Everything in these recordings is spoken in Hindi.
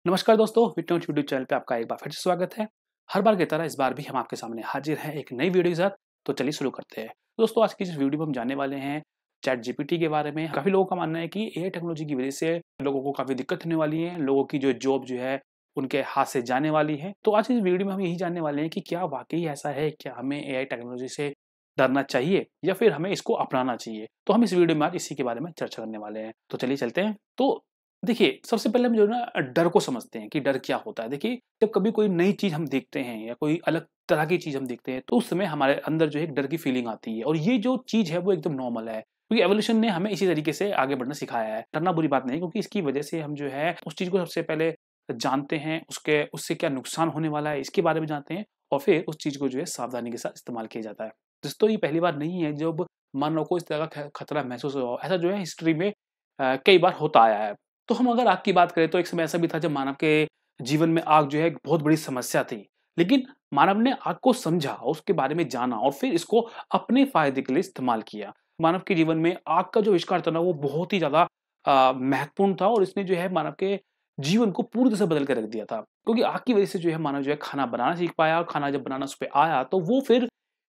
नमस्कार दोस्तों, विटनोट यूट्यूब चैनल पे आपका एक बार फिर से स्वागत है। हर बार की तरह इस बार भी हम आपके सामने हाजिर हैं एक नई वीडियो के साथ। तो चलिए शुरू करते हैं। दोस्तों, आज की इस वीडियो में हम जानने वाले हैं चैट जीपीटी के बारे में। काफ़ी लोगों का मानना है कि एआई टेक्नोलॉजी की वजह से लोगों को काफ़ी दिक्कत होने वाली है, लोगों की जो जॉब जो है उनके हाथ से जाने वाली है। तो आज इस वीडियो में हम यही जानने वाले हैं कि क्या वाक़ई ऐसा है? क्या हमें एआई टेक्नोलॉजी से डरना चाहिए या फिर हमें इसको अपनाना चाहिए? तो हम इस वीडियो में आज इसी के बारे में चर्चा करने वाले हैं। तो चलिए चलते हैं। तो देखिए, सबसे पहले हम जो है ना डर को समझते हैं कि डर क्या होता है। देखिए, जब कभी कोई नई चीज़ हम देखते हैं या कोई अलग तरह की चीज़ हम देखते हैं, तो उस समय हमारे अंदर जो है एक डर की फीलिंग आती है और ये जो चीज़ है वो एकदम नॉर्मल है। क्योंकि एवोल्यूशन ने हमें इसी तरीके से आगे बढ़ना सिखाया है। डरना बुरी बात नहीं है, क्योंकि इसकी वजह से हम जो है उस चीज़ को सबसे पहले जानते हैं, उसके उससे क्या नुकसान होने वाला है इसके बारे में जानते हैं और फिर उस चीज़ को जो है सावधानी के साथ इस्तेमाल किया जाता है। दोस्तों, ये पहली बार नहीं है जब मानव को इस तरह का खतरा महसूस हुआ हो। ऐसा जो है हिस्ट्री में कई बार होता आया है। तो हम अगर आग की बात करें तो एक समय ऐसा भी था जब मानव के जीवन में आग जो है एक बहुत बड़ी समस्या थी। लेकिन मानव ने आग को समझा और उसके बारे में जाना और फिर इसको अपने फ़ायदे के लिए इस्तेमाल किया। मानव के जीवन में आग का जो आविष्कार था ना वो बहुत ही ज़्यादा महत्वपूर्ण था और इसने जो है मानव के जीवन को पूरी तरह से बदल के रख दिया था। क्योंकि आग की वज़ह से जो है मानव जो है खाना बनाना सीख पाया और खाना जब बनाना उस पे आया तो वो फिर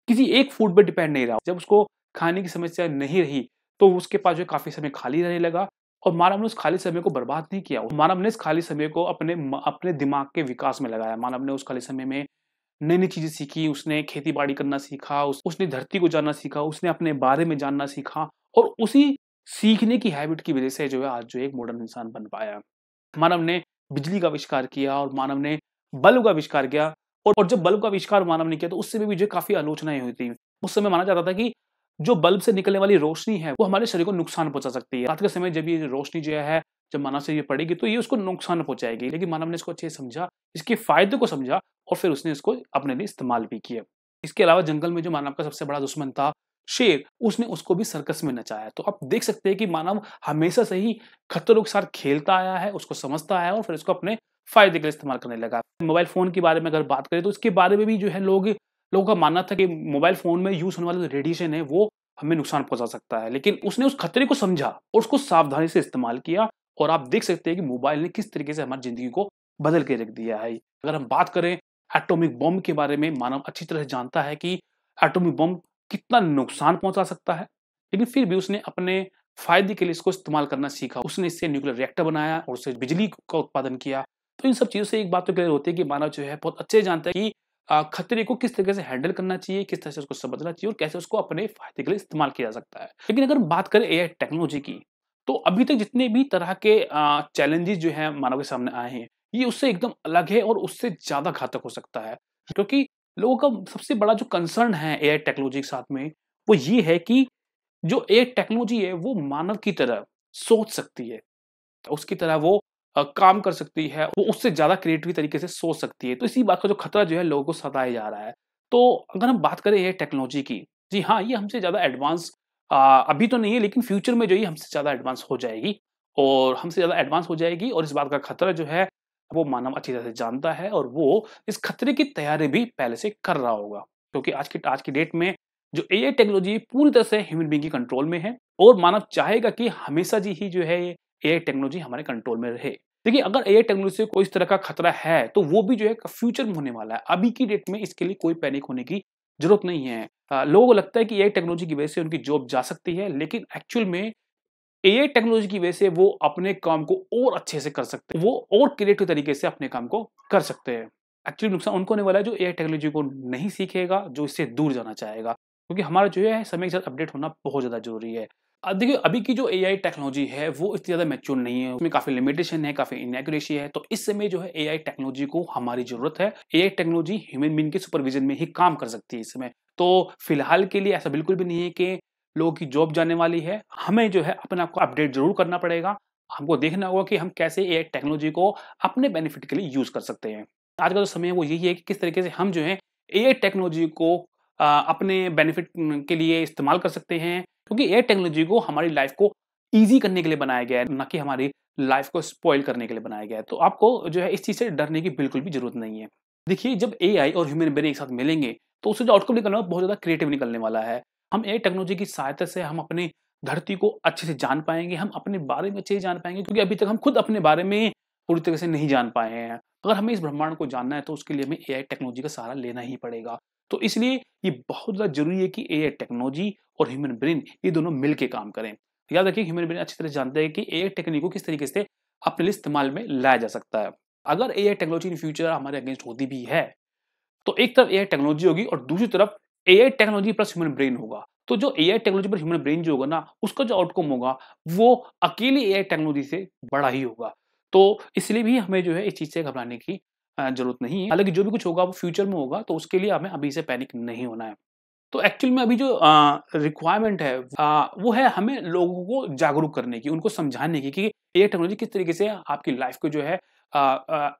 किसी एक फूड पे डिपेंड नहीं रहा। जब उसको खाने की समस्या नहीं रही तो उसके पास जो है काफ़ी समय खाली रहने लगा और मानव ने उस खाली समय को बर्बाद नहीं किया। मानव ने इस खाली समय को अपने दिमाग के विकास में लगाया। मानव ने उस खाली समय में नई-नई चीज़ें सीखी, उसने खेती-बाड़ी करना सीखा, उसने धरती को जानना सीखा, उसने अपने बारे में जानना सीखा और उसी सीखने की हैबिट की वज़ह से जो है आज जो एक मॉडर्न इंसान बन पाया। मानव ने बिजली का आविष्कार किया और मानव ने बल्ब का आविष्कार किया और जब बल्ब का आविष्कार मानव ने किया तो उस समय भी जो है काफ़ी आलोचनाएँ हुई थी। उस समय माना जाता था कि जो बल्ब से निकलने वाली रोशनी है, वो हमारे शरीर को नुकसान पहुँचा सकती है। रात के समय जब ये रोशनी जो है, जब मानव से ये पड़ेगी तो ये उसको नुकसान पहुँचाएगी। लेकिन मानव ने इसको अच्छे से समझा, इसके फ़ायदे को समझा और फिर उसने इसको अपने लिए इस्तेमाल भी किया। इसके अलावा जंगल में जो मानव का सबसे बड़ा दुश्मन था, शेर, उसने उसको भी सर्कस में नचाया। तो आप देख सकते हैं कि मानव हमेशा से ही खतरों के साथ खेलता आया है, उसको समझता आया है और फिर इसको अपने फ़ायदे के लिए इस्तेमाल करने लगा। मोबाइल फ़ोन के बारे में अगर बात करें तो इसके बारे में भी जो है लोगों का मानना था कि मोबाइल फ़ोन में यूज़ होने वाला जो रेडिएशन है वो हमें नुकसान पहुँचा सकता है। लेकिन उसने उस खतरे को समझा और उसको सावधानी से इस्तेमाल किया और आप देख सकते हैं कि मोबाइल ने किस तरीके से हमारी ज़िंदगी को बदल के रख दिया है। अगर हम बात करें एटॉमिक बम के बारे में, मानव अच्छी तरह से जानता है कि एटॉमिक बम कितना नुकसान पहुँचा सकता है। लेकिन फिर भी उसने अपने फ़ायदे के लिए इसको इस्तेमाल करना सीखा। उसने इससे न्यूक्लियर रिएक्टर बनाया और उससे बिजली का उत्पादन किया। तो इन सब चीज़ों से एक बात तो क्लियर होती है कि मानव जो है बहुत अच्छे से जानता है कि खतरे को किस तरीके से हैंडल करना चाहिए, किस तरह से उसको समझना चाहिए और कैसे उसको अपने फ़ायदे के लिए इस्तेमाल किया जा सकता है। लेकिन अगर हम बात करें एआई टेक्नोलॉजी की, तो अभी तक जितने भी तरह के चैलेंजेज़ जो हैं मानव के सामने आए हैं, ये उससे एकदम अलग है और उससे ज़्यादा घातक हो सकता है। क्योंकि लोगों का सबसे बड़ा जो कंसर्न है एआई टेक्नोलॉजी के साथ में, वो ये है कि जो एआई टेक्नोलॉजी है, वो मानव की तरह सोच सकती है। उसकी तरह वो काम कर सकती है, वो उससे ज़्यादा क्रिएटिव तरीके से सोच सकती है। तो इसी बात का जो खतरा जो है लोगों को सताया जा रहा है। तो अगर हम बात करें एआई टेक्नोलॉजी की, जी हाँ, ये हमसे ज़्यादा एडवांस अभी तो नहीं है, लेकिन फ्यूचर में जो ये हमसे ज़्यादा एडवांस हो जाएगी और हमसे ज़्यादा एडवांस हो जाएगी और इस बात का खतरा जो है, वो मानव अच्छी तरह से जानता है और वो इस खतरे की तैयारी भी पहले से कर रहा होगा। क्योंकि आज की डेट में जो एआई टेक्नोलॉजी पूरी तरह से ह्यूमन बीइंग के कंट्रोल में है और मानव चाहेगा कि हमेशा जी ही जो है एआई टेक्नोलॉजी हमारे कंट्रोल में रहे। देखिए, अगर एआई टेक्नोलॉजी से कोई इस तरह का खतरा है, तो वो भी जो है फ्यूचर में होने वाला है। अभी की डेट में इसके लिए कोई पैनिक होने की ज़रूरत नहीं है। लोगों को लगता है कि एआई टेक्नोलॉजी की वजह से उनकी जॉब जा सकती है, लेकिन एक्चुअल में एआई टेक्नोलॉजी की वजह से वो अपने काम को और अच्छे से कर सकते हैं। वो और क्रिएटिव तरीके से अपने काम को कर सकते हैं। एक्चुअली नुकसान उनको होने वाला है जो एआई टेक्नोलॉजी को नहीं सीखेगा, जो इससे दूर जाना चाहेगा। क्योंकि हमारा जो है समय के साथ अपडेट होना बहुत ज़्यादा ज़रूरी है। देखिए, अभी की जो एआई टेक्नोलॉजी है वो इतनी ज़्यादा मैच्योर नहीं है। उसमें काफ़ी लिमिटेशन है, काफ़ी इनएक्यूरेसी है। तो इस समय जो है एआई टेक्नोलॉजी को हमारी ज़रूरत है। एआई टेक्नोलॉजी ह्यूमन बीइंग के सुपरविज़न में ही काम कर सकती है इस समय। तो फिलहाल के लिए ऐसा बिल्कुल भी नहीं है कि लोगों की जॉब जाने वाली है। हमें जो है अपने आप को अपडेट ज़रूर करना पड़ेगा। हमको देखना होगा कि हम कैसे एआई टेक्नोलॉजी को अपने बेनिफिट के लिए यूज़ कर सकते हैं। आज का जो समय है वो यही है कि किस तरीके से हम जो है एआई टेक्नोलॉजी को अपने बेनिफिट के लिए इस्तेमाल कर सकते हैं। क्योंकि एआई टेक्नोलॉजी को हमारी लाइफ़ को ईज़ी करने के लिए बनाया गया है, ना कि हमारी लाइफ़ को स्पॉइल करने के लिए बनाया गया है। तो आपको जो है इस चीज़ से डरने की बिल्कुल भी ज़रूरत नहीं है। देखिए, जब एआई और ह्यूमन ब्रेन एक साथ मिलेंगे, तो उससे जो आउटकम निकलना है वो बहुत ज़्यादा क्रिएटिव निकलने वाला है। हम एआई टेक्नोलॉजी की सहायता से हम अपनी धरती को अच्छे से जान पाएँगे, हम अपने बारे में अच्छे से जान पाएँगे, क्योंकि अभी तक हम खुद अपने बारे में पूरी तरह से नहीं जान पाए हैं। अगर हमें इस ब्रह्मांड को जानना है तो उसके लिए हमें एआई टेक्नोलॉजी का सहारा लेना ही पड़ेगा। तो इसलिए ये बहुत ज़्यादा ज़रूरी है कि एआई टेक्नोलॉजी और ह्यूमन ब्रेन ये दोनों मिल के काम करें। याद रखिए ह्यूमन ब्रेन अच्छी तरह से जानता है कि एआई टेक्निक को किस तरीके से अपने लिए इस्तेमाल में लाया जा सकता है। अगर एआई टेक्नोलॉजी इन फ्यूचर हमारे अगेंस्ट होती भी है, तो एक तरफ एआई टेक्नोलॉजी होगी और दूसरी तरफ AI technology plus human brain होगा। तो जो एआई टेक्नोलॉजी पर ह्यूमन ब्रेन जो होगा ना, उसका जो आउटकम होगा, वो अकेली एआई टेक्नोलॉजी से बड़ा ही होगा। तो इसलिए भी हमें जो है इस चीज़ से घबराने की ज़रूरत नहीं है। हालाँकि जो भी कुछ होगा वो फ्यूचर में होगा, तो उसके लिए हमें अभी से पैनिक नहीं होना है। तो एक्चुअल में अभी जो रिक्वायरमेंट है वो है हमें लोगों को जागरूक करने की, उनको समझाने की कि एआई टेक्नोलॉजी किस तरीके से आपकी लाइफ़ को जो है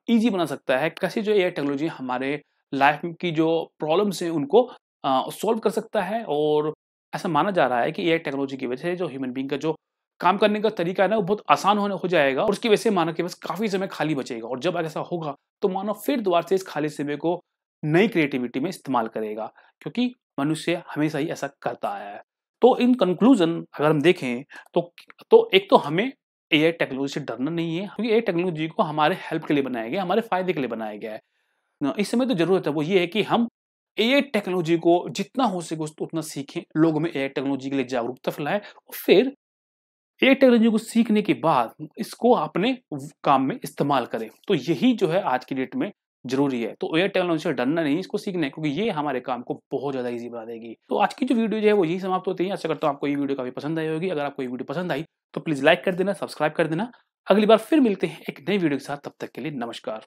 ईज़ी बना सकता है। कैसे जो एआई टेक्नोलॉजी हमारे लाइफ़ की जो प्रॉब्लम्स हैं उनको सॉल्व कर सकता है और ऐसा माना जा रहा है कि एआई टेक्नोलॉजी की वजह से जो ह्यूमन बीइंग का जो काम करने का तरीका है ना, वो बहुत आसान होने हो जाएगा और उसकी वजह से मानव के पास काफ़ी समय खाली बचेगा और जब ऐसा होगा, तो मानव फिर दोबारा से इस खाली समय को नई क्रिएटिविटी में इस्तेमाल करेगा, क्योंकि मनुष्य हमेशा ही ऐसा करता आया है। तो इन कंक्लूज़न अगर हम देखें तो एक तो हमें एआई टेक्नोलॉजी से डरना नहीं है, क्योंकि एआई टेक्नोलॉजी को हमारे हेल्प के लिए बनाया गया है, हमारे फ़ायदे के लिए बनाया गया है। इस समय तो ज़रूरत है वो ये है कि हम एआई टेक्नोलॉजी को जितना हो सके उतना सीखें, लोगों में एआई टेक्नोलॉजी के लिए जागरूकता फैलाएँ और फिर एआई टेक्नोलॉजी को सीखने के बाद इसको अपने काम में इस्तेमाल करें। तो यही जो है आज की डेट में ज़रूरी है। तो एआई टेक्नोलॉजी से डरना नहीं, इसको सीखना है, क्योंकि ये हमारे काम को बहुत ज़्यादा ईज़ी बना देगी। तो आज की जो वीडियो जो है वो यही समाप्त होती है। आशा करता हूँ आपको ये वीडियो काफ़ी पसंद आई होगी। अगर आपको ये वीडियो पसंद आई तो प्लीज़ लाइक कर देना, सब्सक्राइब कर देना। अगली बार फिर मिलते हैं एक नई वीडियो के साथ, तब तक के लिए नमस्कार।